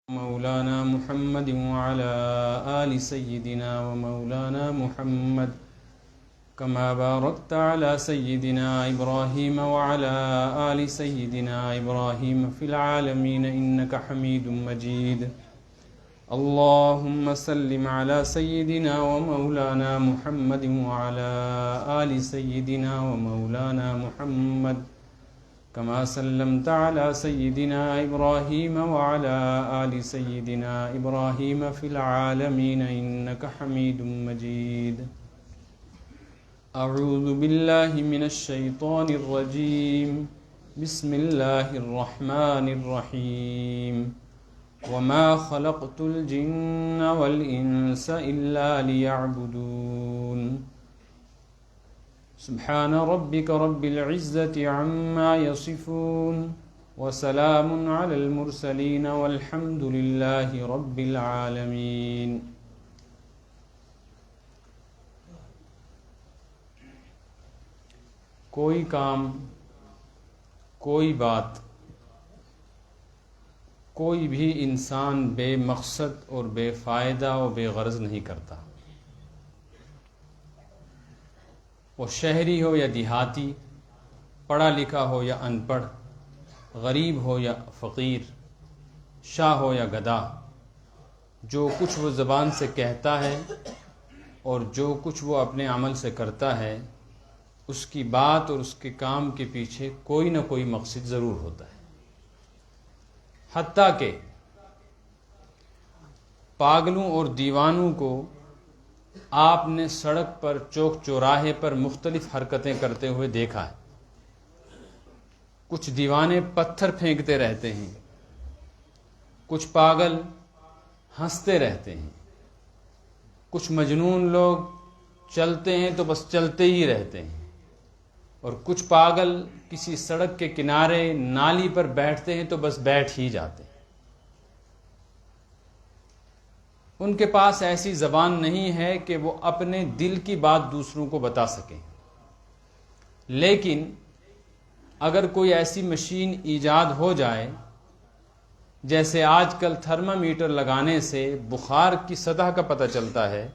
مولانا محمد وعلى آل سيدنا ومولانا محمد كما باركت على سيدنا إبراهيم وعلى آل سيدنا إبراهيم في العالمين إنك حميد مجيد. اللهم سلم على سيدنا ومولانا محمد وعلى آل سيدنا ومولانا محمد كما سلمت على سيدنا إبراهيم وعلى آل سيدنا إبراهيم في العالمين إنك حميد مجيد. أعوذ بالله من الشيطان الرجيم. بسم الله الرحمن الرحيم. وما خلقت الجن والإنس إلا ليعبدون. سبحان ربك رب العزة عما يصفون وسلام على المرسلين والحمد لله رب العالمين. کوئی کام، کوئی بات، کوئی بھی انسان بے مقصد اور بے فائدہ اور بے غرض نہیں کرتا. وہ شہری ہو یا دیہاتی، پڑھا لکھا ہو یا ان پڑھ، غریب ہو یا فقیر، شاہ ہو یا گدھا، جو کچھ وہ زبان سے کہتا ہے اور جو کچھ وہ اپنے عمل سے کرتا ہے، اس کی بات اور اس کے کام کے پیچھے کوئی نہ کوئی مقصد ضرور ہوتا ہے. حتیٰ کہ پاگلوں اور دیوانوں کو آپ نے سڑک پر، چوک چوراہے پر مختلف حرکتیں کرتے ہوئے دیکھا ہے. کچھ دیوانے پتھر پھینکتے رہتے ہیں، کچھ پاگل ہنستے رہتے ہیں، کچھ مجنون لوگ چلتے ہیں تو بس چلتے ہی رہتے ہیں، اور کچھ پاگل کسی سڑک کے کنارے نالی پر بیٹھتے ہیں تو بس بیٹھ ہی جاتے ہیں. ان کے پاس ایسی زبان نہیں ہے کہ وہ اپنے دل کی بات دوسروں کو بتا سکیں. لیکن اگر کوئی ایسی مشین ایجاد ہو جائے، جیسے آج کل تھرمامیٹر لگانے سے بخار کی سطح کا پتہ چلتا ہے،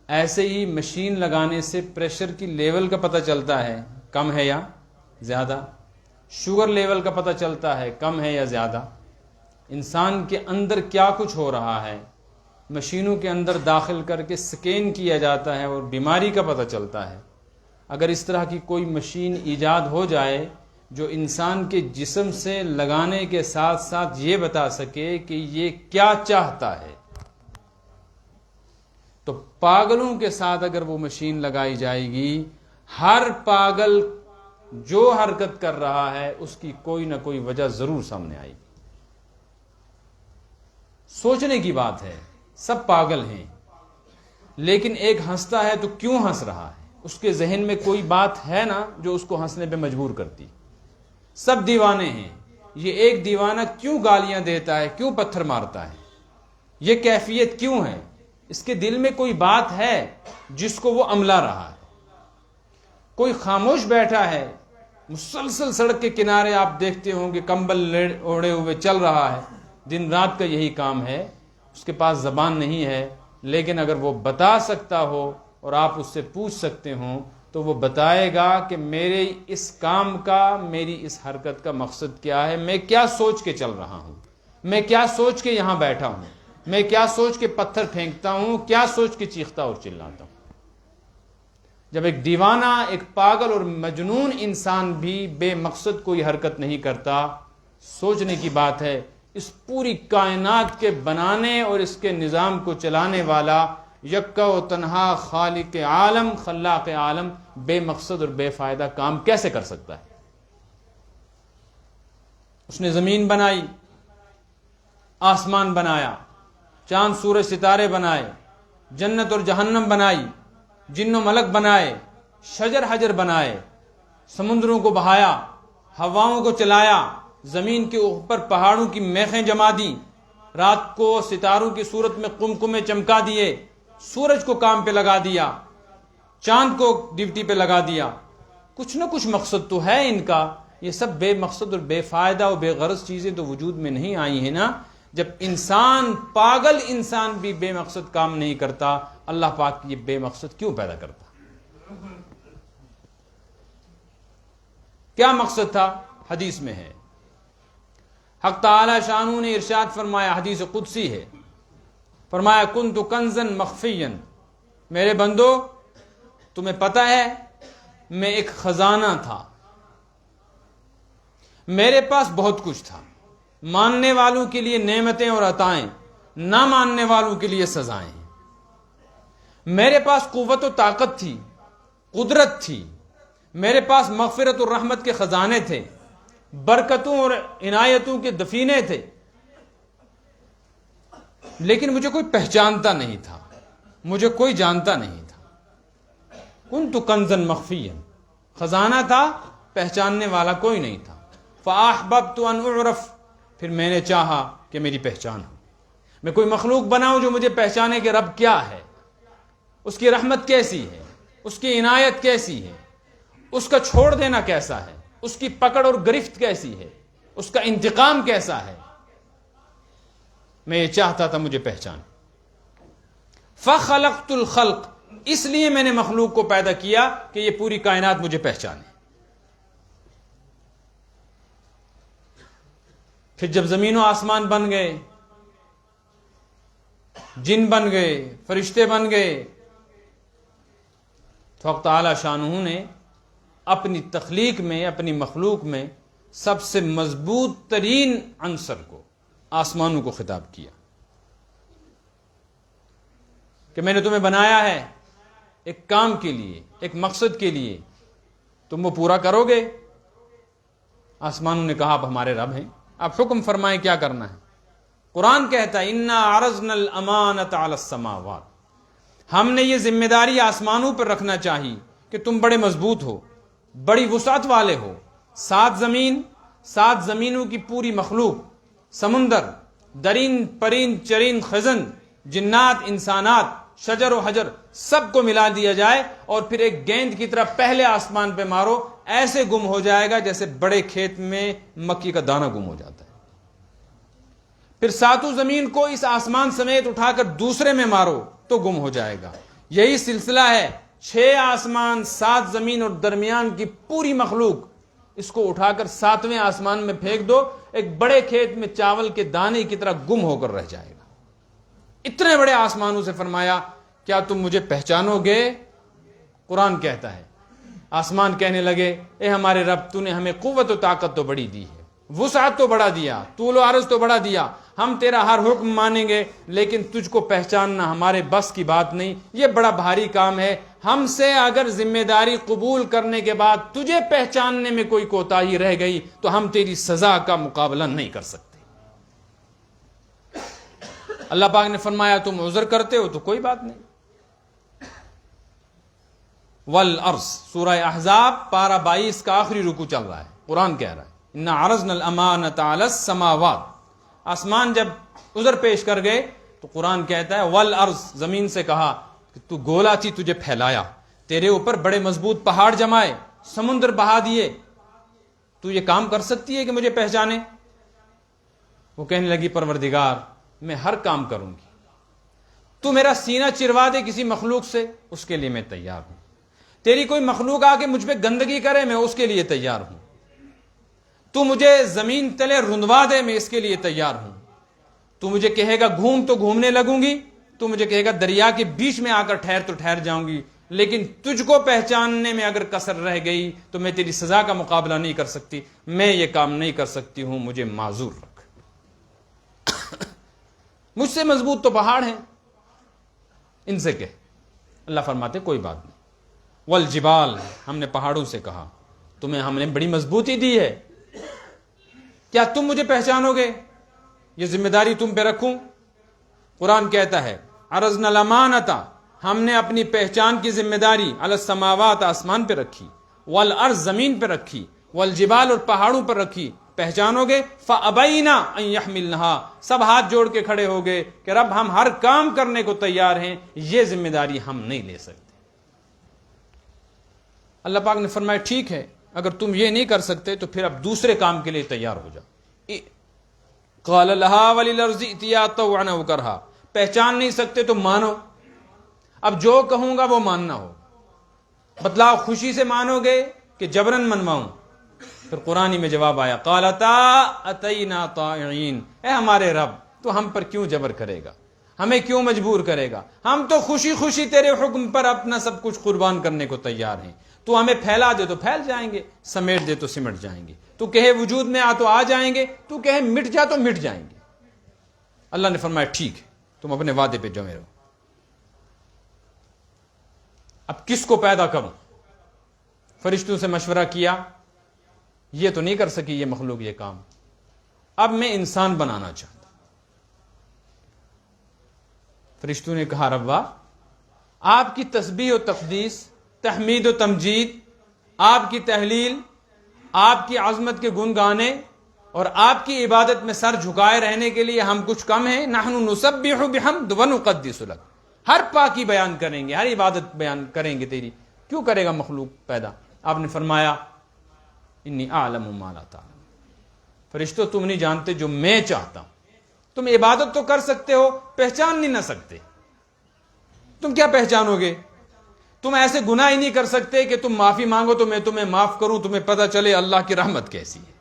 ایسے ہی مشین لگانے سے پریشر کی لیول کا پتہ چلتا ہے کم ہے یا زیادہ، شوگر لیول کا پتہ چلتا ہے کم ہے یا زیادہ، انسان کے اندر کیا کچھ ہو رہا ہے مشینوں کے اندر داخل کر کے سکین کیا جاتا ہے اور بیماری کا پتہ چلتا ہے. اگر اس طرح کی کوئی مشین ایجاد ہو جائے جو انسان کے جسم سے لگانے کے ساتھ ساتھ یہ بتا سکے کہ یہ کیا چاہتا ہے، تو پاگلوں کے ساتھ اگر وہ مشین لگائی جائے گی، ہر پاگل جو حرکت کر رہا ہے اس کی کوئی نہ کوئی وجہ ضرور سامنے آئے گی. سوچنے کی بات ہے، سب پاگل ہیں، لیکن ایک ہنستا ہے تو کیوں ہنس رہا ہے؟ اس کے ذہن میں کوئی بات ہے نا جو اس کو ہنسنے پہ مجبور کرتی. سب دیوانے ہیں، یہ ایک دیوانہ کیوں گالیاں دیتا ہے، کیوں پتھر مارتا ہے، یہ کیفیت کیوں ہے؟ اس کے دل میں کوئی بات ہے جس کو وہ عملا رہا ہے. کوئی خاموش بیٹھا ہے، مسلسل سڑک کے کنارے آپ دیکھتے ہوں کہ کمبل اوڑھے ہوئے چل رہا ہے، دن رات کا یہی کام ہے، اس کے پاس زبان نہیں ہے، لیکن اگر وہ بتا سکتا ہو اور آپ اس سے پوچھ سکتے ہوں تو وہ بتائے گا کہ میرے اس کام کا، میری اس حرکت کا مقصد کیا ہے، میں کیا سوچ کے چل رہا ہوں، میں کیا سوچ کے یہاں بیٹھا ہوں، میں کیا سوچ کے پتھر پھینکتا ہوں، کیا سوچ کے چیختا اور چلاتا ہوں. جب ایک دیوانہ، ایک پاگل اور مجنون انسان بھی بے مقصد کوئی حرکت نہیں کرتا، سوچنے کی بات ہے اس پوری کائنات کے بنانے اور اس کے نظام کو چلانے والا یکا و تنہا خالق عالم، خلاق عالم بے مقصد اور بے فائدہ کام کیسے کر سکتا ہے؟ اس نے زمین بنائی، آسمان بنایا، چاند سورج ستارے بنائے، جنت اور جہنم بنائی، جن و ملک بنائے، شجر حجر بنائے، سمندروں کو بہایا، ہواؤں کو چلایا، زمین کے اوپر پہاڑوں کی میخیں جما دیں، رات کو ستاروں کی صورت میں قمقمے چمکا دیے، سورج کو کام پہ لگا دیا، چاند کو ڈیوٹی پہ لگا دیا. کچھ نہ کچھ مقصد تو ہے ان کا. یہ سب بے مقصد اور بے فائدہ اور بے غرض چیزیں تو وجود میں نہیں آئی ہیں نا. جب انسان پاگل انسان بھی بے مقصد کام نہیں کرتا، اللہ پاک یہ بے مقصد کیوں پیدا کرتا؟ کیا مقصد تھا؟ حدیث میں ہے، حق تعالی شانہ نے ارشاد فرمایا، حدیث قدسی ہے، فرمایا کنت کنزا مخفیا، میرے بندو تمہیں پتہ ہے میں ایک خزانہ تھا، میرے پاس بہت کچھ تھا، ماننے والوں کے لیے نعمتیں اور عطائیں، نہ ماننے والوں کے لیے سزائیں، میرے پاس قوت و طاقت تھی، قدرت تھی، میرے پاس مغفرت اور رحمت کے خزانے تھے، برکتوں اور عنایتوں کے دفینے تھے، لیکن مجھے کوئی پہچانتا نہیں تھا، مجھے کوئی جانتا نہیں تھا۔ کنت کنزا مخفیا، خزانہ تھا، پہچاننے والا کوئی نہیں تھا۔ فاحببت ان اعرف، پھر میں نے چاہا کہ میری پہچان ہو، میں کوئی مخلوق بناؤں جو مجھے پہچانے کہ رب کیا ہے، اس کی رحمت کیسی ہے، اس کی عنایت کیسی ہے، اس کا چھوڑ دینا کیسا ہے، اس کی پکڑ اور گرفت کیسی ہے، اس کا انتقام کیسا ہے، میں یہ چاہتا تھا مجھے پہچان۔ فخلقت الخلق، اس لیے میں نے مخلوق کو پیدا کیا کہ یہ پوری کائنات مجھے پہچانے۔ پھر جب زمین و آسمان بن گئے، جن بن گئے، فرشتے بن گئے، تو حق تعالی شانہ نے اپنی تخلیق میں، اپنی مخلوق میں سب سے مضبوط ترین عنصر کو، آسمانوں کو خطاب کیا کہ میں نے تمہیں بنایا ہے ایک کام کے لیے، ایک مقصد کے لیے، تم وہ پورا کرو گے؟ آسمانوں نے کہا آپ ہمارے رب ہیں، آپ حکم فرمائیں کیا کرنا ہے۔ قرآن کہتا ہے انا عرضنا الامانۃ علی السماوات، ہم نے یہ ذمہ داری آسمانوں پر رکھنا چاہیے کہ تم بڑے مضبوط ہو، بڑی وسعت والے ہو، 7 زمین، 7 زمینوں کی پوری مخلوق، سمندر، درین پرین چرین خزن، جنات انسانات، شجر و حجر، سب کو ملا دیا جائے اور پھر ایک گیند کی طرح پہلے آسمان پہ مارو، ایسے گم ہو جائے گا جیسے بڑے کھیت میں مکی کا دانہ گم ہو جاتا ہے۔ پھر 7 زمین کو اس آسمان سمیت اٹھا کر دوسرے میں مارو تو گم ہو جائے گا۔ یہی سلسلہ ہے، 6 آسمان، 7 زمین اور درمیان کی پوری مخلوق، اس کو اٹھا کر 7ویں آسمان میں پھینک دو، ایک بڑے کھیت میں چاول کے دانے کی طرح گم ہو کر رہ جائے گا۔ اتنے بڑے آسمانوں سے فرمایا کیا تم مجھے پہچانو گے؟ قرآن کہتا ہے، آسمان کہنے لگے اے ہمارے رب، تو نے ہمیں قوت و طاقت تو بڑی دی ہے، وسعت تو بڑا دیا، طول و عرض تو بڑا دیا، ہم تیرا ہر حکم مانیں گے، لیکن تجھ کو پہچاننا ہمارے بس کی بات نہیں، یہ بڑا بھاری کام ہے، ہم سے اگر ذمہ داری قبول کرنے کے بعد تجھے پہچاننے میں کوئی کوتاہی رہ گئی تو ہم تیری سزا کا مقابلہ نہیں کر سکتے۔ اللہ پاک نے فرمایا تم عذر کرتے ہو تو کوئی بات نہیں۔ والارض، سورہ احزاب پارہ 22 کا آخری رکوع چل رہا ہے، قرآن کہہ رہا ہے انا عرضنا الامانۃ علی السماوات، آسمان جب عذر پیش کر گئے تو قرآن کہتا ہے والارض، زمین سے کہا کہ تو گولا تھی، تجھے پھیلایا، تیرے اوپر بڑے مضبوط پہاڑ جمائے، سمندر بہا دیے، تو یہ کام کر سکتی ہے کہ مجھے پہچانے؟ وہ کہنے لگی پروردگار میں ہر کام کروں گی، تو میرا سینہ چروا دے کسی مخلوق سے، اس کے لیے میں تیار ہوں، تیری کوئی مخلوق آ کے مجھ پہ گندگی کرے میں اس کے لیے تیار ہوں، تو مجھے زمین تلے رندوا دے میں اس کے لیے تیار ہوں، تو مجھے کہے گا گھوم تو گھومنے لگوں گی، تو مجھے کہے گا دریا کے بیچ میں آ کر ٹھہر تو ٹھہر جاؤں گی، لیکن تجھ کو پہچاننے میں اگر کسر رہ گئی تو میں تیری سزا کا مقابلہ نہیں کر سکتی، میں یہ کام نہیں کر سکتی ہوں، مجھے معذور رکھ۔ مجھ سے مضبوط تو پہاڑ ہیں، ان سے کہہ۔ اللہ فرماتے کوئی بات نہیں۔ والجبال، ہم نے پہاڑوں سے کہا تمہیں ہم نے بڑی مضبوطی دی ہے، کیا تم مجھے پہچانو گے؟ یہ ذمہ داری تم پہ رکھوں؟ قرآن کہتا ہے عرضنا الامانۃ، ہم نے اپنی پہچان کی ذمہ داری علی السماوات، آسمان پہ رکھی، والارض، زمین پہ رکھی، والجبال، اور پہاڑوں پر رکھی، پہچانو گے؟ فابینا ان یحملنها، سب ہاتھ جوڑ کے کھڑے ہو گئے کہ رب ہم ہر کام کرنے کو تیار ہیں، یہ ذمہ داری ہم نہیں لے سکتے۔ اللہ پاک نے فرمایا ٹھیک ہے، اگر تم یہ نہیں کر سکتے تو پھر اب دوسرے کام کے لیے تیار ہو جاؤ، قال لها وللارض ائتيا طوعا وكرها، پہچان نہیں سکتے تو مانو، اب جو کہوں گا وہ ماننا ہو، بتلاؤ خوشی سے مانو گے کہ جبرن منواؤں؟ پھر قرآن میں جواب آیا قالتا اتینا طائعین، اے ہمارے رب تو ہم پر کیوں جبر کرے گا، ہمیں کیوں مجبور کرے گا، ہم تو خوشی خوشی تیرے حکم پر اپنا سب کچھ قربان کرنے کو تیار ہیں، تو ہمیں پھیلا دے تو پھیل جائیں گے، سمیٹ دے تو سمٹ جائیں گے، تو کہے وجود میں آ تو آ جائیں گے، تو کہے مٹ جا تو مٹ جائیں گے۔ اللہ نے فرمایا ٹھیک ہے، تم اپنے وعدے پہ جمے رہو۔ اب کس کو پیدا کروں؟ فرشتوں سے مشورہ کیا، یہ تو نہیں کر سکی یہ مخلوق یہ کام، اب میں انسان بنانا چاہتا۔ فرشتوں نے کہا ربا، آپ کی تسبیح و تقدیس، تحمید و تمجید، آپ کی تحلیل، آپ کی عظمت کے گن گانے اور آپ کی عبادت میں سر جھکائے رہنے کے لیے ہم کچھ کم ہیں؟ نحن نسبح بحمد ونقدس لک، ہر پاکی بیان کریں گے، ہر عبادت بیان کریں گے تیری، کیوں کرے گا مخلوق پیدا؟ آپ نے فرمایا انی اعلم ما لا تعلم، فرشتوں تم نہیں جانتے جو میں چاہتا ہوں۔ تم عبادت تو کر سکتے ہو، پہچان نہیں نہ سکتے، تم کیا پہچانو گے؟ تم ایسے گناہ ہی نہیں کر سکتے کہ تم معافی مانگو تو میں تمہیں معاف کروں، تمہیں پتہ چلے اللہ کی رحمت کیسی ہے۔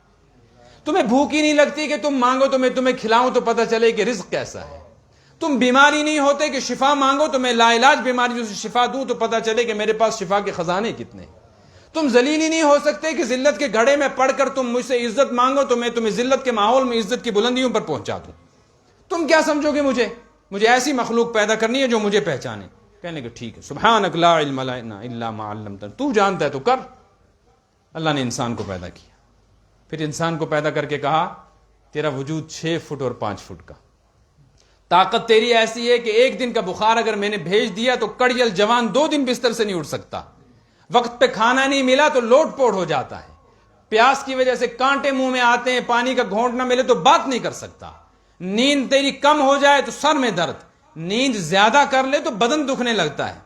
تمہیں بھوک ہی نہیں لگتی کہ تم مانگو تو میں تمہیں کھلاؤں تو پتہ چلے کہ رزق کیسا ہے۔ تم بیماری نہیں ہوتے کہ شفا مانگو تو میں لا علاج بیماری سے شفا دوں تو پتہ چلے کہ میرے پاس شفا کے خزانے کتنے۔ تم ذلیل ہی نہیں ہو سکتے کہ ذلت کے گھڑے میں پڑھ کر تم مجھ سے عزت مانگو تو میں تمہیں ذلت کے ماحول میں عزت کی بلندیوں پر پہنچا دوں۔ تم کیا سمجھو گے مجھے ایسی مخلوق پیدا کرنی ہے جو مجھے پہچانے۔ کہنے کہ ٹھیک ہے، سبحانک لا علم لنا الا ما علمتنا، تو جانتا ہے تو کر۔ اللہ نے انسان کو پیدا کیا، پھر انسان کو پیدا کر کے کہا تیرا وجود 6 فٹ اور 5 فٹ کا، طاقت تیری ایسی ہے کہ ایک دن کا بخار اگر میں نے بھیج دیا تو کڑیل جوان 2 دن بستر سے نہیں اٹھ سکتا، وقت پہ کھانا نہیں ملا تو لوٹ پوٹ ہو جاتا ہے، پیاس کی وجہ سے کانٹے منہ میں آتے ہیں، پانی کا گھونٹ نہ ملے تو بات نہیں کر سکتا، نیند تیری کم ہو جائے تو سر میں درد، نیند زیادہ کر لے تو بدن دکھنے لگتا ہے۔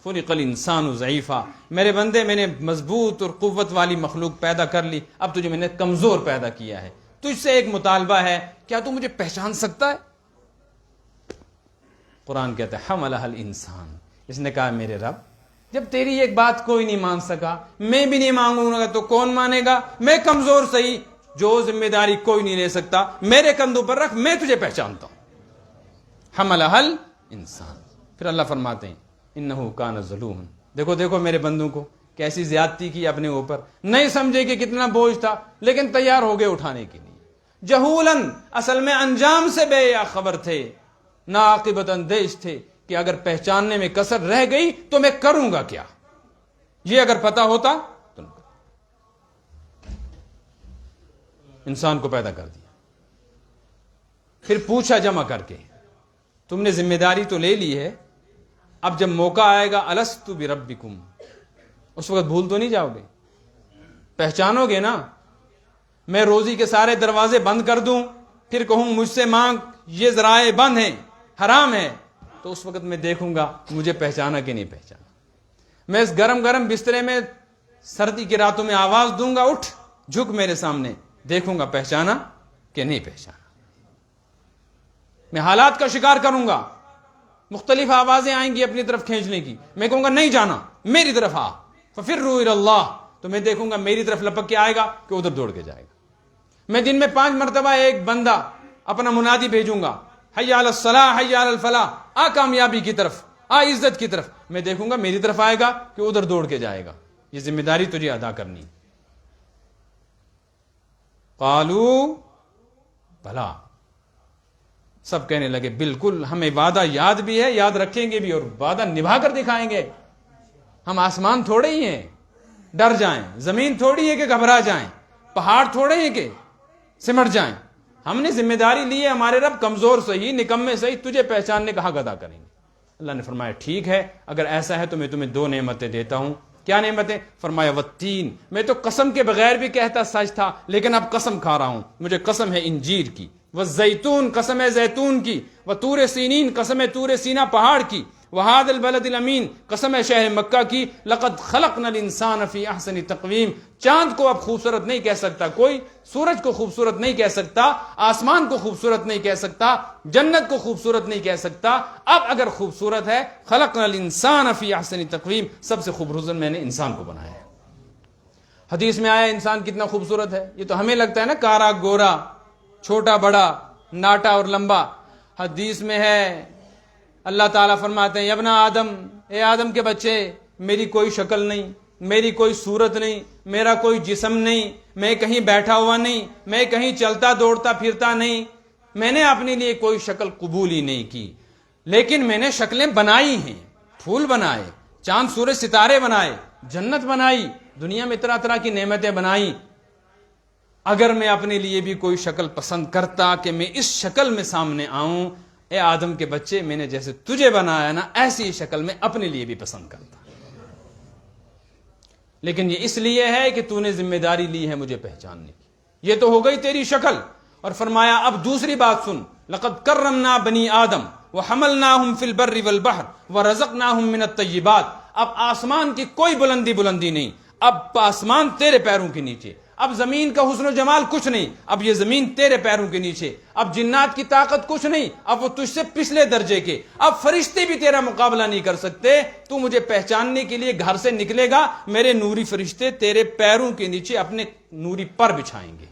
خلق الانسان ضعیفا، میرے بندے میں نے مضبوط اور قوت والی مخلوق پیدا کر لی، اب تجھے میں نے کمزور پیدا کیا ہے، تجھ سے ایک مطالبہ ہے، کیا تو مجھے پہچان سکتا ہے؟ قرآن کہتا ہے حملہ الانسان، اس نے کہا میرے رب جب تیری ایک بات کوئی نہیں مان سکا، میں بھی نہیں مانگوں گا تو کون مانے گا؟ میں کمزور صحیح، جو ذمہ داری کوئی نہیں لے سکتا، میرے کندھوں پر رکھ، میں تجھے پہچانتا ہوں۔ حملہ الانسان، پھر اللہ فرماتے ہیں انہ کان ظلوما، دیکھو میرے بندوں کو کیسی زیادتی کی اپنے اوپر، نہیں سمجھے کہ کتنا بوجھ تھا لیکن تیار ہو گئے اٹھانے کے لیے۔ جہولن، اصل میں انجام سے بے یا خبر تھے، ناعاقبت اندیش تھے کہ اگر پہچاننے میں کسر رہ گئی تو میں کروں گا کیا، یہ اگر پتا ہوتا تو انسان کو پیدا کر دیا۔ پھر پوچھا جمع کر کے تم نے ذمہ داری تو لے لی ہے، اب جب موقع آئے گا الست بربکم، اس وقت بھول تو نہیں جاؤ گے، پہچانو گے نا؟ میں روزی کے سارے دروازے بند کر دوں پھر کہوں مجھ سے مانگ، یہ ذرائع بند ہیں، حرام ہے، تو اس وقت میں دیکھوں گا مجھے پہچانا کہ نہیں پہچانا۔ میں اس گرم گرم بسترے میں سردی کی راتوں میں آواز دوں گا اٹھ جھک میرے سامنے، دیکھوں گا پہچانا کہ نہیں پہچانا۔ میں حالات کا شکار کروں گا، مختلف آوازیں آئیں گی اپنی طرف کھینچنے کی، میں کہوں گا نہیں جانا، میری طرف آ، ففروا الی اللہ، تو میں دیکھوں گا میری طرف لپک کے آئے گا کہ ادھر دوڑ کے جائے گا۔ میں دن میں 5 مرتبہ ایک بندہ اپنا منادی بھیجوں گا، حی علی الصلاح حی علی الفلاح، آ کامیابی کی طرف، آ عزت کی طرف، میں دیکھوں گا میری طرف آئے گا کہ ادھر دوڑ کے جائے گا۔ یہ ذمہ داری تجھے ادا کرنی۔ قالوا بھلا، سب کہنے لگے بالکل، ہمیں وعدہ یاد بھی ہے، یاد رکھیں گے بھی اور وعدہ نبھا کر دکھائیں گے۔ ہم آسمان تھوڑے ہی ہیں ڈر جائیں، زمین تھوڑی ہے کہ گھبرا جائیں، پہاڑ تھوڑے ہیں کہ سمٹ جائیں، ہم نے ذمہ داری لی ہے، ہمارے رب کمزور صحیح نکمے صحیح تجھے پہچاننے کا حق ادا کریں گے۔ اللہ نے فرمایا ٹھیک ہے، اگر ایسا ہے تو میں تمہیں 2 نعمتیں دیتا ہوں۔ کیا نعمتیں؟ فرمایا والتین، میں تو قسم کے بغیر بھی کہتا سچ تھا لیکن اب قسم کھا رہا ہوں، مجھے قسم ہے انجیر کی، والزیتون، قسم ہے زیتون کی، وطور سینین، قسم ہے طور سینا پہاڑ کی، وہاد البلد الامین، قسم ہے شہر مکہ کی، لقد خلقنا الانسان فی احسن تقویم، چاند کو اب خوبصورت نہیں کہہ سکتا کوئی، سورج کو خوبصورت نہیں کہہ سکتا، آسمان کو خوبصورت نہیں کہہ سکتا، جنت کو خوبصورت نہیں کہہ سکتا، اب اگر خوبصورت ہے خلقنا الانسان فی احسن تقویم، سب سے خوبصورت میں نے انسان کو بنایا ہے۔ حدیث میں آیا انسان کتنا خوبصورت ہے، یہ تو ہمیں لگتا ہے نا کارا گورا، چھوٹا بڑا، ناٹا اور لمبا، حدیث میں ہے اللہ تعالیٰ فرماتے ہیں ابن آدم، اے آدم کے بچے، میری کوئی شکل نہیں، میری کوئی صورت نہیں، میرا کوئی جسم نہیں، میں کہیں بیٹھا ہوا نہیں، میں کہیں چلتا دوڑتا پھرتا نہیں، میں نے اپنے لیے کوئی شکل قبول ہی نہیں کی، لیکن میں نے شکلیں بنائی ہیں، پھول بنائے، چاند سورج ستارے بنائے، جنت بنائی، دنیا میں طرح طرح کی نعمتیں بنائی۔ اگر میں اپنے لیے بھی کوئی شکل پسند کرتا کہ میں اس شکل میں سامنے آؤں، اے آدم کے بچے، میں نے جیسے تجھے بنایا نا ایسی شکل میں اپنے لیے بھی پسند کرتا، لیکن یہ اس لیے ہے کہ تو نے ذمہ داری لی ہے مجھے پہچاننے کی، یہ تو ہو گئی تیری شکل۔ اور فرمایا اب دوسری بات سن، لقد کرمنا بنی آدم وحملناہم فی البر والبحر ورزقناہم من الطیبات، اب آسمان کی کوئی بلندی نہیں، اب آسمان تیرے پیروں کے نیچے، اب زمین کا حسن و جمال کچھ نہیں، اب یہ زمین تیرے پیروں کے نیچے، اب جنات کی طاقت کچھ نہیں، اب وہ تجھ سے پچھلے درجے کے، اب فرشتے بھی تیرا مقابلہ نہیں کر سکتے، تو مجھے پہچاننے کے لیے گھر سے نکلے گا، میرے نوری فرشتے تیرے پیروں کے نیچے اپنے نوری پر بچھائیں گے،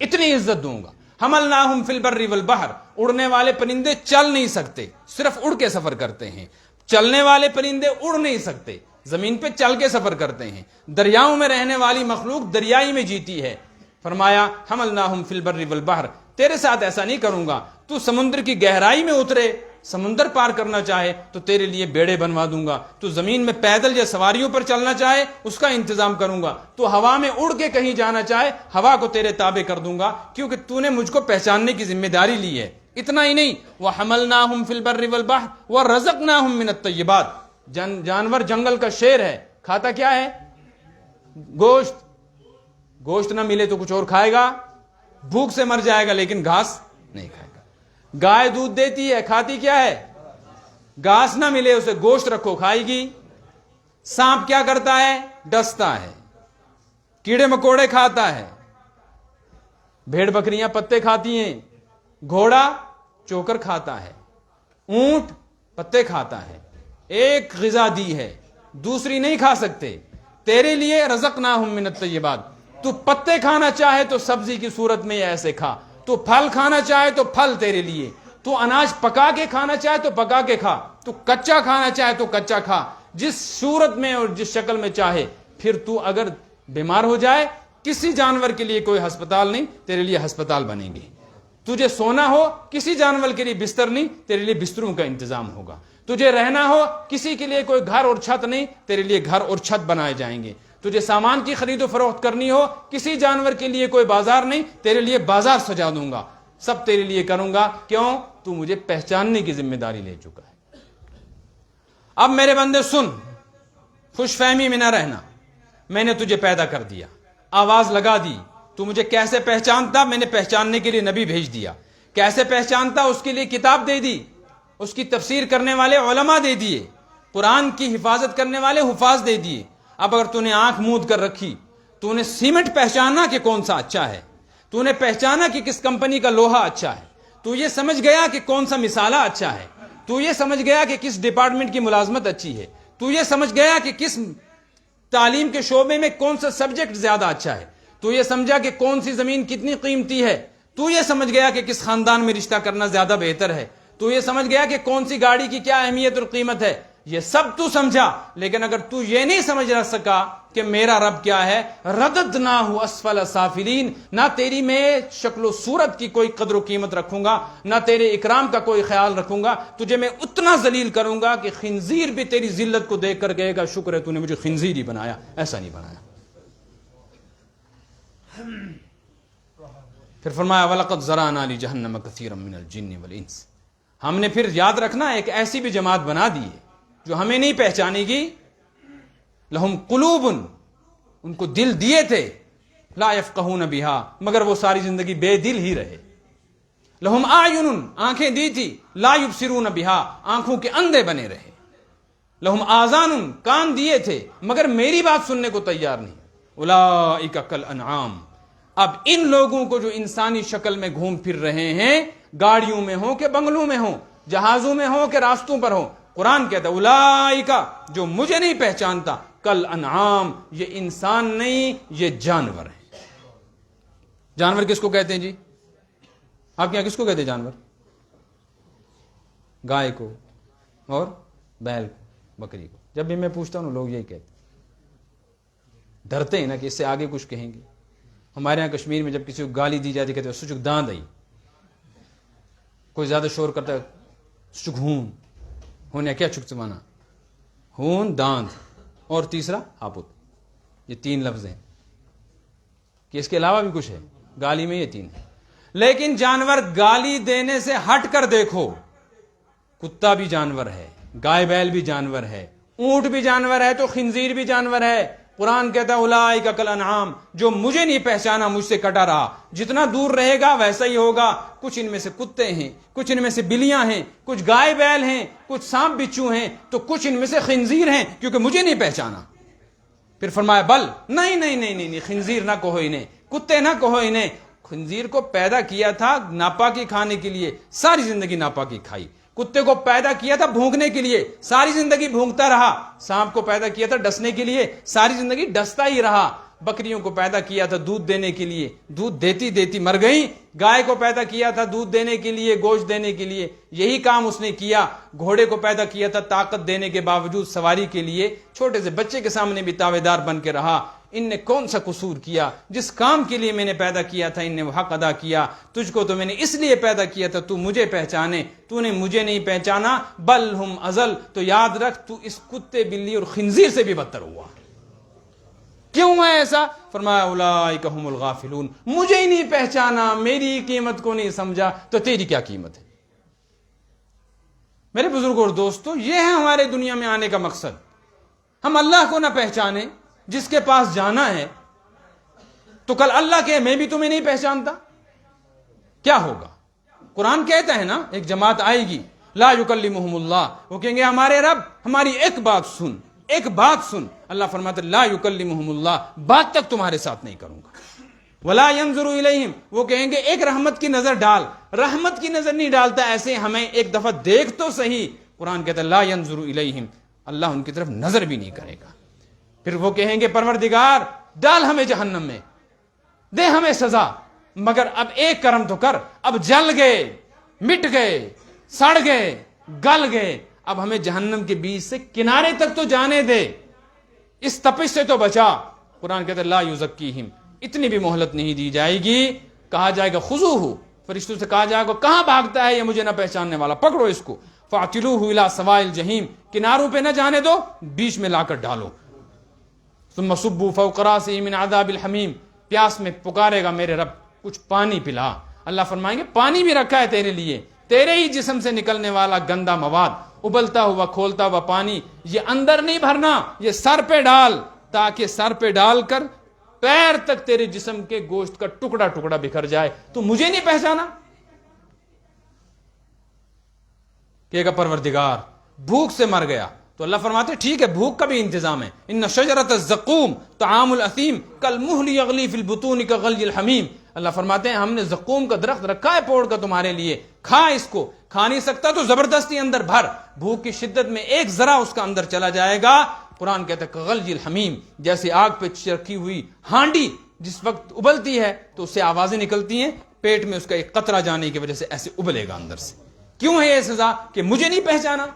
اتنی عزت دوں گا۔ حملناہم فی البر والبحر، اڑنے والے پرندے چل نہیں سکتے، صرف اڑ کے سفر کرتے ہیں، چلنے والے پرندے اڑ نہیں سکتے، زمین پہ چل کے سفر کرتے ہیں، دریاؤں میں رہنے والی مخلوق دریائی میں جیتی ہے۔ فرمایا حملناہم فی البر والبحر، تیرے ساتھ ایسا نہیں کروں گا، تو سمندر کی گہرائی میں اترے، سمندر پار کرنا چاہے تو تیرے لیے بیڑے بنوا دوں گا، تو زمین میں پیدل یا سواریوں پر چلنا چاہے اس کا انتظام کروں گا، تو ہوا میں اڑ کے کہیں جانا چاہے ہوا کو تیرے تابع کر دوں گا، کیونکہ تو نے مجھ کو پہچاننے کی ذمہ داری لی ہے۔ اتنا ہی نہیں، وَحَمَلْنَاهُمْ فِي الْبَرِّ وَالْبَحْرِ وَرَزَقْنَاهُمْ مِنَ الطَّيِّبَاتِ، جانور جنگل کا شیر ہے، کھاتا کیا ہے؟ گوشت، گوشت نہ ملے تو کچھ اور کھائے گا، بھوک سے مر جائے گا لیکن گھاس نہیں کھائے گا۔ گائے دودھ دیتی ہے، کھاتی کیا ہے؟ گھاس نہ ملے اسے گوشت رکھو کھائے گی۔ سانپ کیا کرتا ہے؟ ڈستا ہے، کیڑے مکوڑے کھاتا ہے، بھیڑ بکریاں پتے کھاتی ہیں، گھوڑا چوکر کھاتا ہے، اونٹ پتے کھاتا ہے، ایک غذا دی ہے دوسری نہیں کھا سکتے، تیرے لیے رزقناہم من الطیبات، تو پتے کھانا چاہے تو سبزی کی صورت میں ایسے کھا، تو پھل کھانا چاہے تو پھل تیرے لیے، تو اناج پکا کے کھانا چاہے تو پکا کے کھا، تو کچا کھانا چاہے تو کچا کھا، جس صورت میں اور جس شکل میں چاہے۔ پھر تو اگر بیمار ہو جائے، کسی جانور کے لیے کوئی ہسپتال نہیں، تیرے لیے ہسپتال بنیں گے، تجھے سونا ہو کسی جانور کے لیے بستر نہیں، تیرے لیے بستروں کا انتظام ہوگا، تجھے رہنا ہو کسی کے لیے کوئی گھر اور چھت نہیں، تیرے لیے گھر اور چھت بنائے جائیں گے، تجھے سامان کی خرید و فروخت کرنی ہو کسی جانور کے لیے کوئی بازار نہیں، تیرے لیے بازار سجا دوں گا، سب تیرے لیے کروں گا، کیوں؟ تو مجھے پہچاننے کی ذمہ داری لے چکا ہے۔ اب میرے بندے سن، خوش فہمی میں نہ رہنا، میں نے تجھے پیدا کر دیا، آواز لگا دی، تو مجھے کیسے پہچانتا؟ میں نے پہچاننے کے لیے نبی بھیج دیا، کیسے پہچانتا؟ اس کے لیے کتاب دے دی، اس کی تفسیر کرنے والے علماء دے دیے، قرآن کی حفاظت کرنے والے حفاظ دے دیے۔ اب اگر تو نے آنکھ موند کر رکھی، تو نے سیمنٹ پہچانا کہ کون سا اچھا ہے، تو نے پہچانا کہ کس کمپنی کا لوہا اچھا ہے، تو یہ سمجھ گیا کہ کون سا مسالہ اچھا ہے، تو یہ سمجھ گیا کہ کس ڈپارٹمنٹ کی ملازمت اچھی ہے، تو یہ سمجھ گیا کہ کس تعلیم کے شعبے میں کون سا سبجیکٹ زیادہ اچھا ہے، تو یہ سمجھا کہ کون سی زمین کتنی قیمتی ہے، تو یہ سمجھ گیا کہ کس خاندان میں رشتہ کرنا زیادہ بہتر ہے، تو یہ سمجھ گیا کہ کون سی گاڑی کی کیا اہمیت اور قیمت ہے، یہ سب تو سمجھا، لیکن اگر تو یہ نہیں سمجھ نہ سکا کہ میرا رب کیا ہے، رددناہ اسفل سافلین، نہ تیری میں شکل و صورت کی کوئی قدر و قیمت رکھوں گا، نہ تیرے اکرام کا کوئی خیال رکھوں گا، تجھے میں اتنا ذلیل کروں گا کہ خنزیر بھی تیری ذلت کو دیکھ کر کہے گا شکر ہے تو نے مجھے خنزیر ہی بنایا، ایسا نہیں بنایا۔ پھر فرمایا وَلَقَدْ زَرَعْنَا لِجَهَنَّمَ كَثِيرًا مِنَ الْجِنِّ وَالْإِنسِ، ہم نے پھر یاد رکھنا ایک ایسی بھی جماعت بنا دی ہے جو ہمیں نہیں پہچانے گی، لہم قلوب، ان کو دل دیے تھے، لا یفقہون بہا، مگر وہ ساری زندگی بے دل ہی رہے، لہم اعین آنکھیں دی تھی لا یبصرون بہا آنکھوں کے اندھے بنے رہے، لہم آذان کان دیے تھے مگر میری بات سننے کو تیار نہیں، اولئک کالانعام اب ان لوگوں کو جو انسانی شکل میں گھوم پھر رہے ہیں، گاڑیوں میں ہوں کہ بنگلوں میں ہوں، جہازوں میں ہوں کہ راستوں پر ہوں، قرآن کہتا ہے اولئک جو مجھے نہیں پہچانتا کالانعام یہ انسان نہیں یہ جانور ہے۔ جانور کس کو کہتے ہیں جی؟ آپ کے یہاں کس کو کہتے ہیں جانور؟ گائے کو اور بیل کو، بکری کو۔ جب بھی میں پوچھتا ہوں لوگ یہی کہتے ہیں، ڈرتے ہیں نا کہ اس سے آگے کچھ کہیں گے۔ ہمارے یہاں کشمیر میں جب کسی کو گالی دی جاتی کہتے ہیں سچک داند آئی، کوئی زیادہ شور کرتا ہے سچک ہون، ہونے کیا چک چمانا، ہون داند اور تیسرا ہاپت، یہ 3 لفظ ہیں کہ اس کے علاوہ بھی کچھ ہے، گالی میں یہ 3 ہے۔ لیکن جانور گالی دینے سے ہٹ کر دیکھو، کتا بھی جانور ہے، گائے بیل بھی جانور ہے، اونٹ بھی جانور ہے تو خنزیر بھی جانور ہے۔ قرآن کہتا ہے اولئک کالانعام جو مجھے نہیں پہچانا مجھ سے کٹا رہا، جتنا دور رہے گا ویسا ہی ہوگا۔ کچھ ان میں سے کتے ہیں، کچھ ان میں سے بلیاں ہیں، کچھ گائے بیل ہیں، کچھ سانپ بچھو ہیں، تو کچھ ان میں سے خنزیر ہیں کیونکہ مجھے نہیں پہچانا۔ پھر فرمایا بل نہیں خنزیر نہ کہو انہیں، کتے نہ کہو انہیں، خنزیر کو پیدا کیا تھا ناپاکی کھانے کے لیے، ساری زندگی ناپاکی کھائی۔ کتے کو پیدا کیا تھا بھونکنے کے لیے، ساری زندگی بھونکتا رہا۔ سانپ کو پیدا کیا تھا ڈسنے کے لیے، ساری زندگی ڈستا ہی رہا۔ بکریوں کو پیدا کیا تھا دودھ دینے کے لیے، دودھ دیتی دیتی مر گئی۔ گائے کو پیدا کیا تھا دودھ دینے کے لیے، گوشت دینے کے لیے، یہی کام اس نے کیا۔ گھوڑے کو پیدا کیا تھا طاقت دینے کے باوجود سواری کے لیے، چھوٹے سے بچے کے سامنے بھی تابعدار بن کے رہا۔ ان نے کون سا قصور کیا؟ جس کام کے لیے میں نے پیدا کیا تھا ان نے وہ حق ادا کیا۔ تجھ کو تو میں نے اس لیے پیدا کیا تھا تو مجھے پہچانے، تو نے مجھے نہیں پہچانا۔ بل ہم ازل تو یاد رکھ تو اس کتے بلی اور خنزیر سے بھی بدتر ہوا۔ کیوں ہے ایسا؟ فرمایا اولئک هم الغافلون مجھے ہی نہیں پہچانا، میری قیمت کو نہیں سمجھا تو تیری کیا قیمت ہے؟ میرے بزرگوں اور دوستو، یہ ہے ہمارے دنیا میں آنے کا مقصد۔ ہم اللہ کو نہ پہچانے جس کے پاس جانا ہے، تو کل اللہ کہ میں بھی تمہیں نہیں پہچانتا، کیا ہوگا؟ قرآن کہتا ہے نا ایک جماعت آئے گی لا یکلمہم اللہ، وہ کہیں گے ہمارے رب ہماری ایک بات سن، ایک بات سن۔ اللہ فرماتا ہے لا یکلمہم اللہ، بات تک تمہارے ساتھ نہیں کروں گا۔ ولا ینظر الیہم، وہ کہیں گے ایک رحمت کی نظر ڈال، رحمت کی نظر نہیں ڈالتا، ایسے ہمیں ایک دفعہ دیکھ تو صحیح۔ قرآن کہتا ہے لا ینظر الیہم، اللہ ان کی طرف نظر بھی نہیں کرے گا۔ پھر وہ کہیں گے پروردگار ڈال ہمیں جہنم میں، دے ہمیں سزا، مگر اب ایک کرم تو کر، اب جل گئے، مٹ گئے، سڑ گئے، گل گئے، اب ہمیں جہنم کے بیچ سے کنارے تک تو جانے دے، اس تپش سے تو بچا۔ قرآن کہتا ہے لا یزکیہم، اتنی بھی مہلت نہیں دی جائے گی۔ کہا جائے گا خذوہ، فرشتوں سے کہا جائے گا کہاں بھاگتا ہے یہ مجھے نہ پہچاننے والا، پکڑو اس کو، فاعتلوہ الی سواء الجحیم، کناروں پہ نہ جانے دو، بیچ میں لا کر ڈالو۔ ثم صبوا فوق راسہ من عذاب الحمیم، پیاس میں پکارے گا میرے رب کچھ پانی پلا۔ اللہ فرمائیں گے پانی بھی رکھا ہے تیرے لیے، تیرے ہی جسم سے نکلنے والا گندا مواد، ابلتا ہوا کھولتا ہوا پانی، یہ اندر نہیں بھرنا، یہ سر پہ ڈال، تاکہ سر پہ ڈال کر پیر تک تیرے جسم کے گوشت کا ٹکڑا ٹکڑا بکھر جائے۔ تو مجھے نہیں پہچانا؟ کہے گا پروردگار بھوک سے مر گیا، تو اللہ فرماتے ٹھیک ہے بھوک کا بھی انتظام ہے۔ ان شجرۃ الزقوم طعام الاثیم کالمہل یغلی فی البطون کغلی الحمیم، اللہ فرماتے ہیں ہم نے زقوم کا درخت رکھا ہے پوڑ کا تمہارے لیے، کھا اس کو، کھا نہیں سکتا تو زبردستی اندر بھر، بھوک کی شدت میں ایک ذرا اس کا اندر چلا جائے گا۔ قرآن کہتا ہے کغلی الحمیم، جیسے آگ پہ چرکی ہوئی ہانڈی جس وقت ابلتی ہے تو اس سے آوازیں نکلتی ہیں، پیٹ میں اس کا ایک قطرہ جانے کی وجہ سے ایسے ابلے گا اندر سے۔ کیوں ہے یہ سزا؟ کہ مجھے نہیں پہچانا۔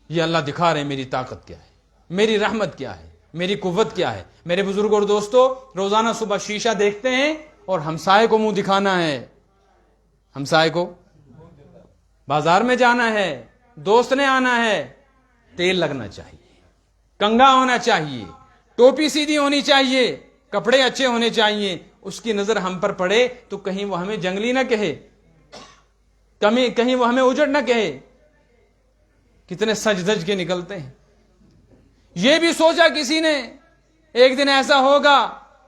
یہ اللہ دکھا رہے ہیں میری طاقت کیا ہے، میری رحمت کیا ہے، میری قوت کیا ہے۔ میرے بزرگ اور دوستو، روزانہ صبح شیشہ دیکھتے ہیں اور ہمسائے کو منہ دکھانا ہے، ہمسائے کو بازار میں جانا ہے، دوست نے آنا ہے، تیل لگنا چاہیے، کنگا ہونا چاہیے، ٹوپی سیدھی ہونی چاہیے، کپڑے اچھے ہونے چاہیے۔ اس کی نظر ہم پر پڑے تو کہیں وہ ہمیں جنگلی نہ کہے، کہیں وہ ہمیں اجڑ نہ کہے۔ کتنے سج دج کے نکلتے ہیں۔ یہ بھی سوچا کسی نے ایک دن ایسا ہوگا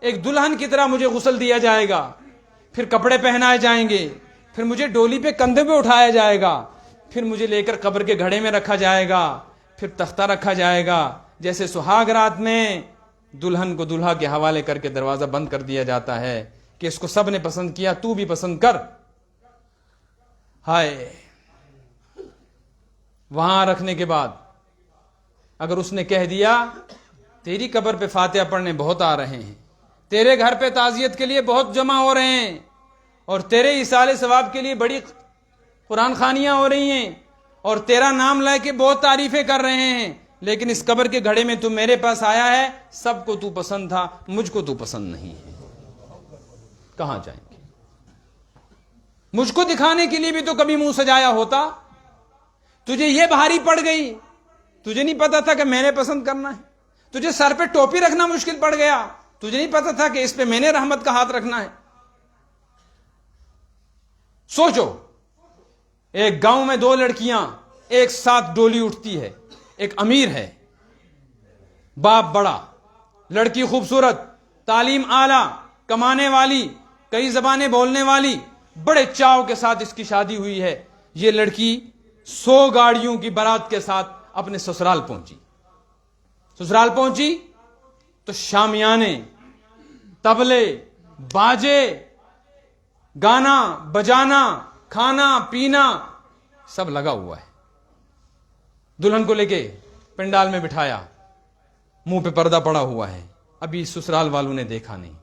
ایک دلہن کی طرح مجھے غسل دیا جائے گا، پھر کپڑے پہنائے جائیں گے، پھر مجھے ڈولی پہ کندھے پہ اٹھایا جائے گا، پھر مجھے لے کر قبر کے گھڑے میں رکھا جائے گا، پھر تختہ رکھا جائے گا، جیسے سہاگ رات میں دلہن کو دلہا کے حوالے کر کے دروازہ بند کر دیا جاتا ہے کہ اس کو سب نے پسند کیا، تو بھی پسند کر۔ ہائے، وہاں رکھنے کے بعد اگر اس نے کہہ دیا تیری قبر پہ فاتحہ پڑھنے بہت آ رہے ہیں، تیرے گھر پہ تعزیت کے لیے بہت جمع ہو رہے ہیں، اور تیرے ایصال ثواب کے لیے بڑی قرآن خوانیاں ہو رہی ہیں، اور تیرا نام لے کے بہت تعریفیں کر رہے ہیں، لیکن اس قبر کے گھڑے میں تو میرے پاس آیا ہے، سب کو تو پسند تھا، مجھ کو تو پسند نہیں ہے، کہاں جائیں گے؟ مجھ کو دکھانے کے لیے بھی تو کبھی منہ سجایا ہوتا، تجھے یہ بھاری پڑ گئی، تجھے نہیں پتا تھا کہ میں نے پسند کرنا ہے، تجھے سر پہ ٹوپی رکھنا مشکل پڑ گیا، تجھے نہیں پتا تھا کہ اس پہ میں نے رحمت کا ہاتھ رکھنا ہے۔ سوچو، ایک گاؤں میں دو لڑکیاں ایک ساتھ ڈولی اٹھتی ہے، ایک امیر ہے، باپ بڑا، لڑکی خوبصورت، تعلیم اعلیٰ، کمانے والی، کئی زبانیں بولنے والی، بڑے چاؤ کے ساتھ اس کی شادی ہوئی ہے۔ یہ لڑکی 100 گاڑیوں کی بارات کے ساتھ اپنے سسرال پہنچی۔ سسرال پہنچی تو شامیانے، طبلے، باجے، گانا بجانا، کھانا پینا سب لگا ہوا ہے۔ دلہن کو لے کے پنڈال میں بٹھایا، منہ پہ پردہ پڑا ہوا ہے، ابھی سسرال والوں نے دیکھا نہیں،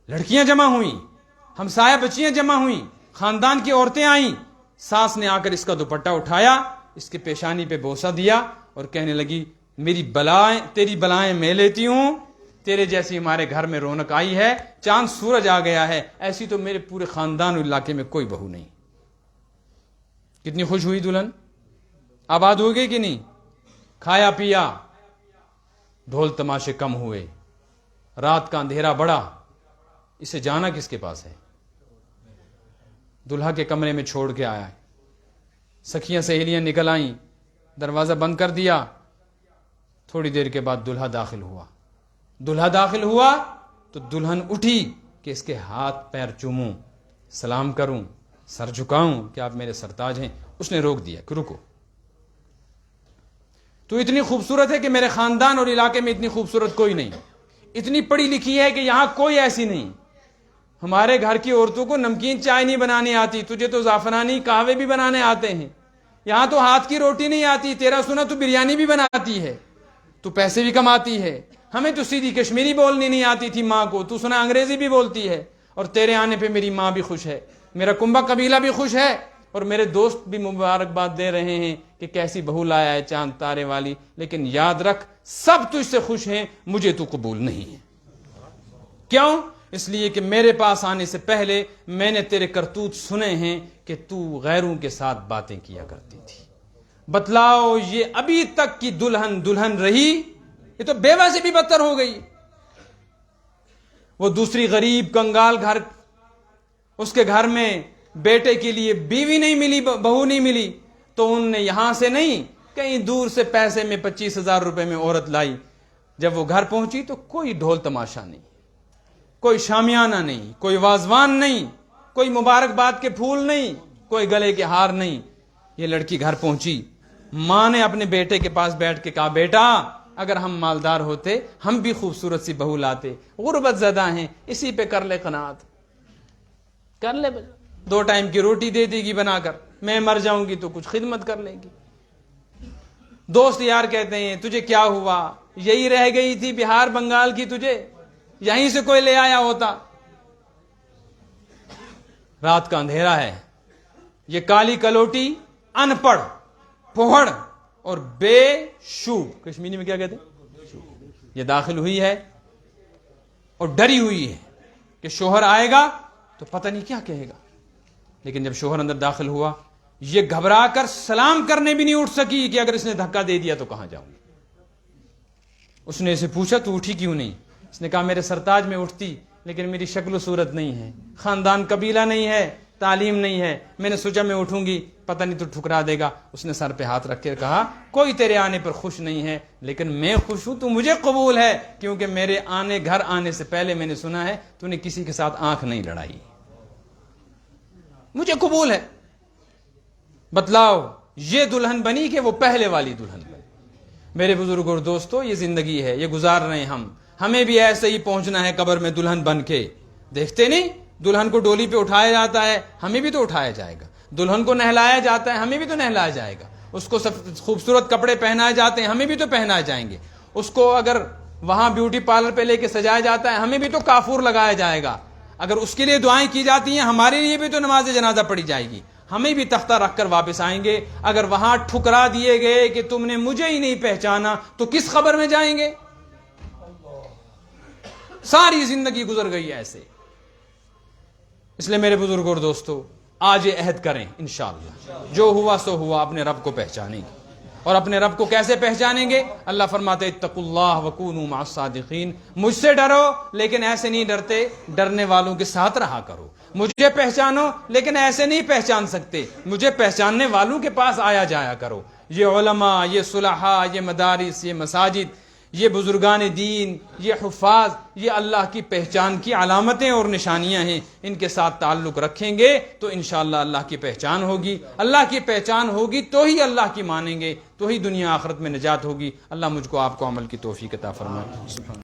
لڑکیاں جمع ہوئیں، ہمسایہ بچیاں جمع ہوئیں، خاندان کی عورتیں آئیں، ساس نے آ کر اس کا دوپٹہ اٹھایا، اس کے پیشانی پہ بوسہ دیا اور کہنے لگی تیری بلائیں میں لیتی ہوں، تیرے جیسی ہمارے گھر میں رونق آئی ہے، چاند سورج آ گیا ہے، ایسی تو میرے پورے خاندان اور علاقے میں کوئی بہو نہیں۔ کتنی خوش ہوئی دلہن، آباد ہو گئی کہ نہیں؟ کھایا پیا، ڈھول تماشے کم ہوئے، رات کا اندھیرا بڑھا، اسے جانا کس کے پاس ہے؟ دلہا کے کمرے میں چھوڑ کے آیا ہے، سکھیاں سہیلیاں نکل آئیں، دروازہ بند کر دیا۔ تھوڑی دیر کے بعد دلہا داخل ہوا۔ دلہا داخل ہوا تو دلہن اٹھی کہ اس کے ہاتھ پیر چوموں، سلام کروں، سر جھکاؤں کہ آپ میرے سرتاج ہیں۔ اس نے روک دیا کہ رکو، تو اتنی خوبصورت ہے کہ میرے خاندان اور علاقے میں اتنی خوبصورت کوئی نہیں، اتنی پڑھی لکھی ہے کہ یہاں کوئی ایسی نہیں، ہمارے گھر کی عورتوں کو نمکین چائے نہیں بنانی آتی، تجھے تو زعفرانی قہوے بھی بنانے آتے ہیں، یہاں تو ہاتھ کی روٹی نہیں آتی، تیرا سنا تو بریانی بھی بناتی ہے، تو پیسے بھی کماتی ہے، ہمیں تو سیدھی کشمیری بولنی نہیں آتی تھی ماں کو، تو سنا انگریزی بھی بولتی ہے، اور تیرے آنے پہ میری ماں بھی خوش ہے، میرا کنبہ قبیلہ بھی خوش ہے، اور میرے دوست بھی مبارکباد دے رہے ہیں کہ کیسی بہو لایا ہے چاند تارے والی، لیکن یاد رکھ سب تجھ سے خوش ہیں، مجھے تو قبول نہیں ہے۔ کیوں؟ اس لیے کہ میرے پاس آنے سے پہلے میں نے تیرے کرتوت سنے ہیں کہ تو غیروں کے ساتھ باتیں کیا کرتی تھی۔ بتلاؤ، یہ ابھی تک کی دلہن رہی، یہ تو بیوہ سے بھی بدتر ہو گئی۔ وہ دوسری غریب کنگال گھر، اس کے گھر میں بیٹے کے لیے بیوی نہیں ملی، بہو نہیں ملی، تو ان نے یہاں سے نہیں کہیں دور سے پیسے میں 25,000 روپے میں عورت لائی۔ جب وہ گھر پہنچی تو کوئی ڈھول تماشا نہیں، کوئی شامیانہ نہیں، کوئی وازوان نہیں، کوئی مبارکباد کے پھول نہیں، کوئی گلے کے ہار نہیں۔ یہ لڑکی گھر پہنچی، ماں نے اپنے بیٹے کے پاس بیٹھ کے کہا، بیٹا اگر ہم مالدار ہوتے ہم بھی خوبصورت سی بہو لاتے، غربت زدہ ہیں، اسی پہ کر لے قناعت، کر لے، 2 ٹائم کی روٹی دے دے گی بنا کر، میں مر جاؤں گی تو کچھ خدمت کر لے گی۔ دوست یار کہتے ہیں تجھے کیا ہوا، یہی رہ گئی تھی بہار بنگال کی، تجھے یہیں سے کوئی لے آیا ہوتا۔ رات کا اندھیرا ہے، یہ کالی کلوٹی ان پڑھ، پھوڑ اور بے شوب، کشمیری میں کیا کہتے ہیں، یہ داخل ہوئی ہے اور ڈری ہوئی ہے کہ شوہر آئے گا تو پتہ نہیں کیا کہے گا۔ لیکن جب شوہر اندر داخل ہوا، یہ گھبرا کر سلام کرنے بھی نہیں اٹھ سکی کہ اگر اس نے دھکا دے دیا تو کہاں جاؤں گی۔ اس نے اسے پوچھا تو اٹھی کیوں نہیں؟ اس نے کہا میرے سرتاج میں اٹھتی، لیکن میری شکل و صورت نہیں ہے، خاندان قبیلہ نہیں ہے، تعلیم نہیں ہے، میں نے سوچا میں اٹھوں گی پتہ نہیں تو ٹھکرا دے گا. اس نے سر پہ ہاتھ رکھ کے کہا کوئی تیرے آنے پر خوش نہیں ہے لیکن میں خوش ہوں, تو مجھے قبول ہے, کیونکہ میرے گھر آنے سے پہلے میں نے سنا ہے تو نے کسی کے ساتھ آنکھ نہیں لڑائی, مجھے قبول ہے. بتلاؤ یہ دلہن بنی کہ وہ پہلے والی دلہن بنی. میرے بزرگ اور دوستو, یہ زندگی ہے, یہ گزار رہے ہیں ہمیں بھی ایسے ہی پہنچنا ہے قبر میں دلہن بن کے. دیکھتے نہیں دلہن کو ڈولی پہ اٹھایا جاتا ہے, ہمیں بھی تو اٹھایا جائے گا. دلہن کو نہلایا جاتا ہے, ہمیں بھی تو نہلایا جائے گا. اس کو خوبصورت کپڑے پہنائے جاتے ہیں, ہمیں بھی تو پہنائے جائیں گے. اس کو اگر وہاں بیوٹی پارلر پہ لے کے سجایا جاتا ہے, ہمیں بھی تو کافور لگایا جائے گا. اگر اس کے لیے دعائیں کی جاتی ہیں, ہمارے لیے بھی تو نماز جنازہ پڑھی جائے گی, ہمیں بھی تختہ رکھ کر واپس آئیں گے. اگر وہاں ٹھکرا دیے گئے کہ تم نے مجھے ہی نہیں پہچانا تو کس خبر میں جائیں گے؟ ساری زندگی گزر گئی ایسے. اس لیے میرے بزرگ اور دوستو, آج یہ عہد کریں انشاءاللہ جو ہوا سو ہوا, اپنے رب کو پہچانیں گے. اور اپنے رب کو کیسے پہچانیں گے؟ اللہ فرماتے اتقوا اللہ وکونوا مع الصادقین, مجھ سے ڈرو لیکن ایسے نہیں ڈرتے, ڈرنے والوں کے ساتھ رہا کرو. مجھے پہچانو لیکن ایسے نہیں پہچان سکتے, مجھے پہچاننے والوں کے پاس آیا جایا کرو. یہ علماء, یہ صلحاء, یہ مدارس, یہ مساجد, یہ بزرگان دین, یہ حفاظ, یہ اللہ کی پہچان کی علامتیں اور نشانیاں ہیں. ان کے ساتھ تعلق رکھیں گے تو انشاءاللہ اللہ کی پہچان ہوگی. اللہ کی پہچان ہوگی تو ہی اللہ کی مانیں گے, تو ہی دنیا آخرت میں نجات ہوگی. اللہ مجھ کو آپ کو عمل کی توفیق عطا فرمائے.